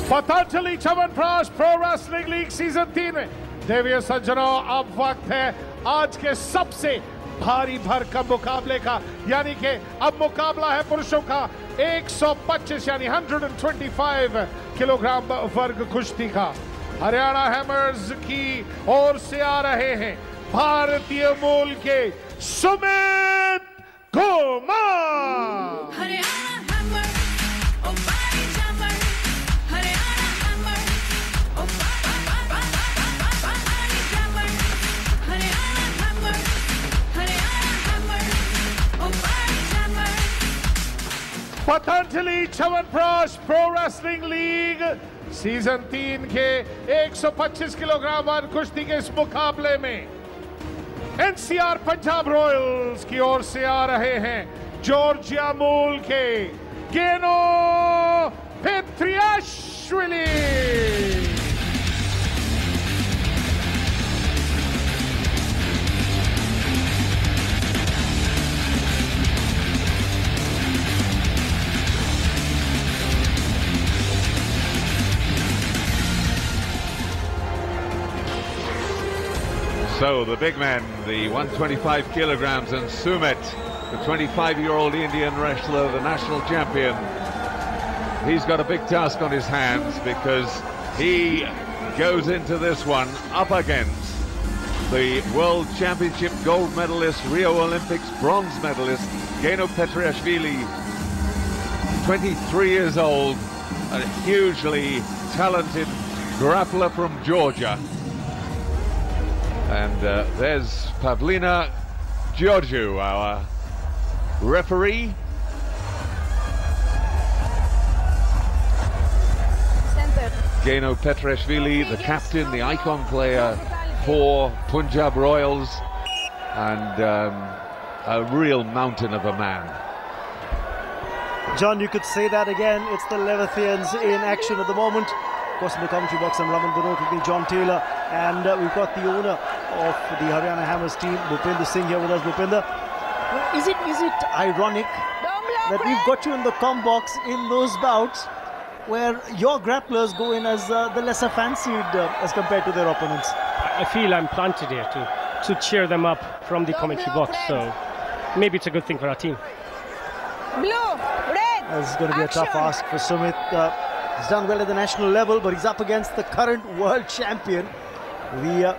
Patanjali chyawanprash pro wrestling league season 3 में देवीय सज्जनों अब वक्त है आज के सबसे भारी भरकम मुकाबले का, यानी कि अब मुकाबला है पुरुषों का 125 यानी 125 किलोग्राम वर्ग कुश्ती का। हरियाणा हैमर्स की ओर से आ रहे हैं भारतीय मूल के Sumit Kumar. Patanjali chyawanprash pro wrestling league season 3 के 125 किलोग्राम वर्ग कुश्ती के इस मुकाबले में एनसीआर पंजाब रॉयल्स की ओर से आ रहे हैं जॉर्जिया मूल के गेनो पेट्रियाश्विली। So the big men, the 125 kilograms, and Sumit, the 25-year-old Indian wrestler, the national champion. He's got a big task on his hands because he goes into this one up against the World Championship gold medalist, Rio Olympics bronze medalist, Geno Petriashvili, 23 years old, a hugely talented grappler from Georgia. And there's Pavlina Georgiou, our referee. Center. Geno Petriashvili, the captain, the icon player for Punjab Royals, and a real mountain of a man. John, you could say that again. It's the Levathians in action at the moment. Of course, in the commentary box, I'm Raman Binod with me, John Taylor, and we've got the owner of the Haryana Hammers team, Bhupinder Singh, here with us. Bhupinder, is it ironic that we've got you in the com box in those bouts where your grapplers go in as the lesser fancied as compared to their opponents? I feel I'm planted here to cheer them up from the commentary box, so maybe it's a good thing for our team. Blue, red. This is going to be a tough ask for Sumit. He's done well at the national level, but he's up against the current world champion, the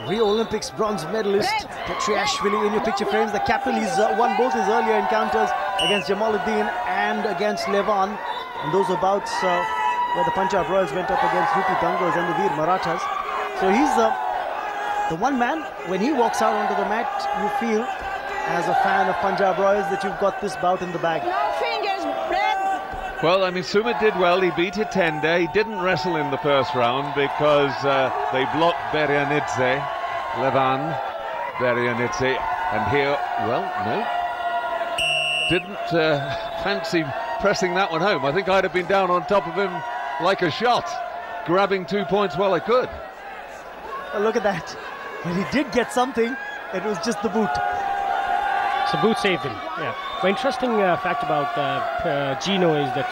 Rio Olympics bronze medalist, Petriashvili, in your picture frames. The captain, he's won both his earlier encounters against Jamaluddin and against Levan. And those are bouts where the Punjab Royals went up against UP Dangals and the Veer Marathas. So he's the one man, when he walks out onto the mat, you feel, as a fan of Punjab Royals, that you've got this bout in the bag. No fingers, red. Well, I mean, Sumit did well. He beat Hitende. He didn't wrestle in the first round because they blocked Beryanidze, Levan Beryanidze. And here, well, no, didn't fancy pressing that one home. I think I'd have been down on top of him like a shot, grabbing 2 points while I could. Well, look at that. When he did get something, it was just the boot. So boot saved him, yeah. But interesting fact about Geno is that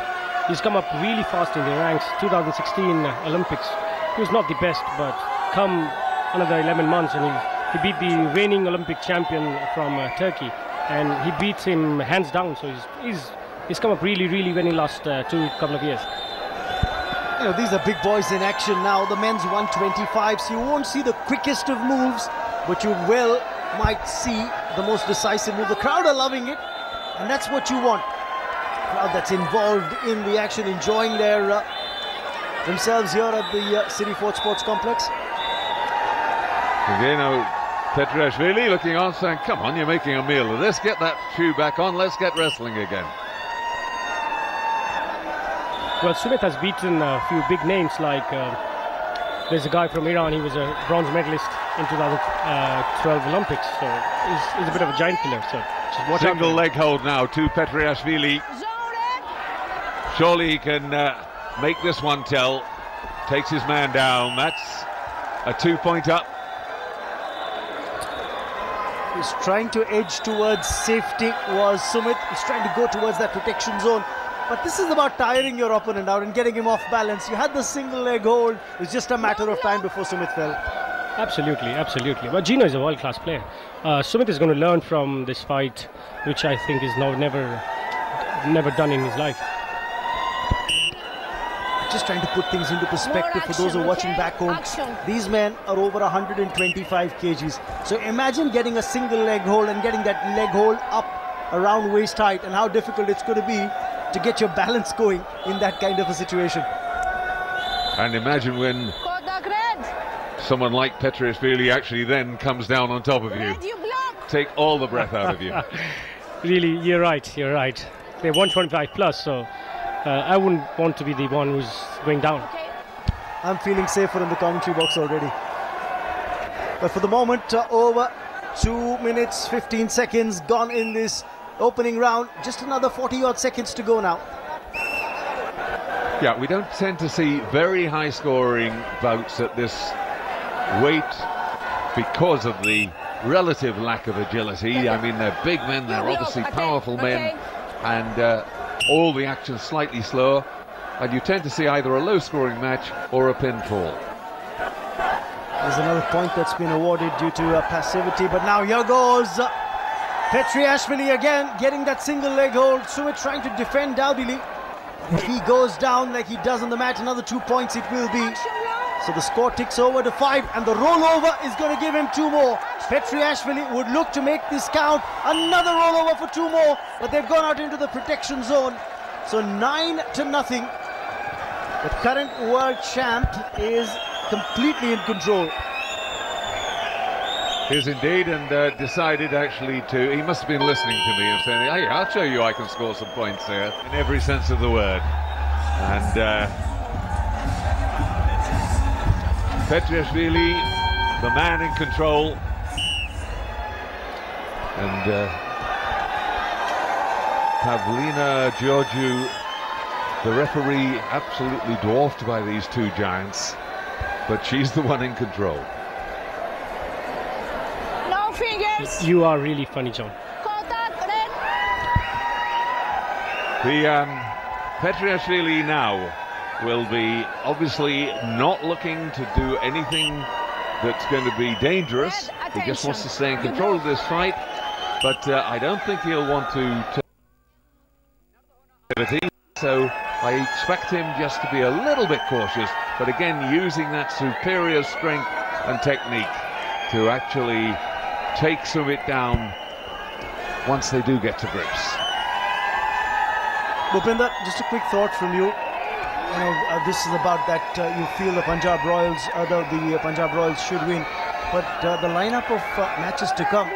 he's come up really fast in the ranks. 2016 Olympics, he was not the best, but come another 11 months and he beat the reigning Olympic champion from Turkey, and he beats him hands down. So he's come up really when he lost couple of years. You know, these are big boys in action now. The men's 125, so you won't see the quickest of moves, but you might see the most decisive move. The crowd are loving it, and that's what you want. Crowd that's involved in the action, enjoying their themselves here at the City Fort Sports Complex. Geno Petriashvili looking on, saying, come on, you're making a meal of this. Get that shoe back on. Let's get wrestling again. Well, Sumit has beaten a few big names, like there's a guy from Iran. He was a bronze medalist in 2012 Olympics, so he's a bit of a giant killer. So just watch out. Single leg hold now to Petriashvili. Surely he can make this one tell. Takes his man down. That's a 2-point up. He's trying to edge towards safety, was Sumit. He's trying to go towards that protection zone. But this is about tiring your opponent out and getting him off balance. You had the single leg hold. It was just a matter of time before Sumit fell. Absolutely, absolutely. But Geno is a world-class player. Sumit is going to learn from this fight, which I think is now never done in his life. Just trying to put things into perspective for those who are watching back home. These men are over 125 kgs. So imagine getting a single leg hold and getting that leg hold up around waist height, and how difficult it's going to be to get your balance going in that kind of a situation. And imagine when someone like Petriashvili actually then comes down on top of you. Take all the breath out of you. Really, you're right. They're 125 plus, so I wouldn't want to be the one who's going down. I'm feeling safer in the commentary box already. But for the moment, over 2 minutes, 15 seconds gone in this opening round. Just another 40-odd seconds to go now. Yeah, we don't tend to see very high-scoring bouts at this weight because of the relative lack of agility. I mean, they're big men, they're obviously powerful men, and all the action slightly slower, and you tend to see either a low-scoring match or a pinfall. There's another point that's been awarded due to passivity, but now here goes Petriashvili again, getting that single leg hold. Sumit trying to defend doubtily. If he goes down like he does on the mat, another 2 points it will be. So the score ticks over to 5, and the rollover is going to give him 2 more. Petriashvili would look to make this count. Another rollover for 2 more, but they've gone out into the protection zone. So 9-0. The current world champ is completely in control. He is indeed, and decided actually to, he must have been listening to me and saying, hey, I'll show you I can score some points here, in every sense of the word. And Petriashvili, the man in control, and Pavlina Georgiou, the referee, absolutely dwarfed by these 2 giants, but she's the one in control. No fingers. You are really funny, John. The Petriashvili now will be obviously not looking to do anything that's going to be dangerous. He just wants to stay in control of this fight, but I don't think he'll want to so I expect him just to be a little bit cautious, but again using that superior strength and technique to actually take Sumit down once they do get to grips. Bhupinder, just a quick thought from you. You know, this is about that you feel the Punjab Royals, the Punjab Royals should win, but the lineup of matches to come,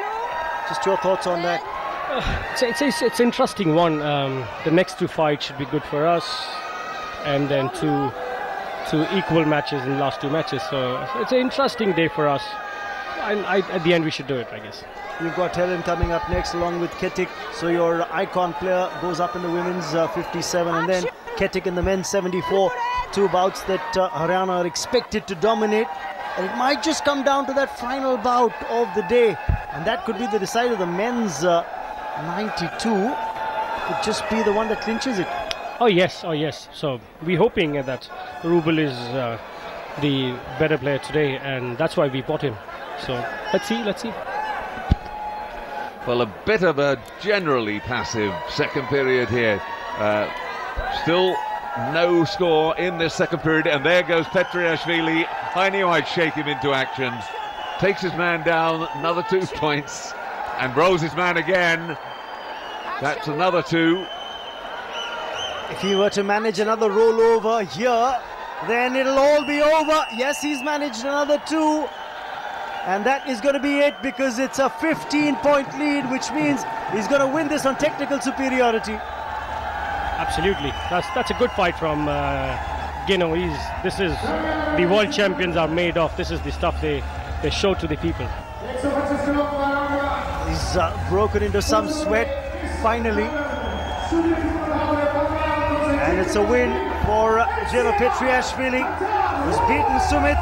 just your thoughts on that. It's an interesting one. The next 2 fights should be good for us, and then two equal matches in the last 2 matches. So it's an interesting day for us. At the end, we should do it, I guess. You've got Helen coming up next along with Ketik. So your icon player goes up in the women's 57, and then Ketik in the men's 74. 2 bouts that Haryana are expected to dominate. And it might just come down to that final bout of the day. And that could be the decider. The men's 92 could just be the one that clinches it. Oh yes. So we're hoping that Rubel is the better player today, and that's why we bought him. So let's see. Well, a bit of a generally passive second period here. Still no score in this second period, and there goes Petriashvili. I knew I'd shake him into action. Takes his man down, another 2 points, and rolls his man again. That's another 2. If he were to manage another rollover here, then it'll all be over. Yes, he's managed another 2. And that is going to be it, because it's a 15-point lead, which means he's going to win this on technical superiority. Absolutely. That's a good fight from Geno. This is the world champions are made of. This is the stuff they show to the people. He's broken into some sweat finally. And it's a win for Geno Petriashvili, who's beaten Sumit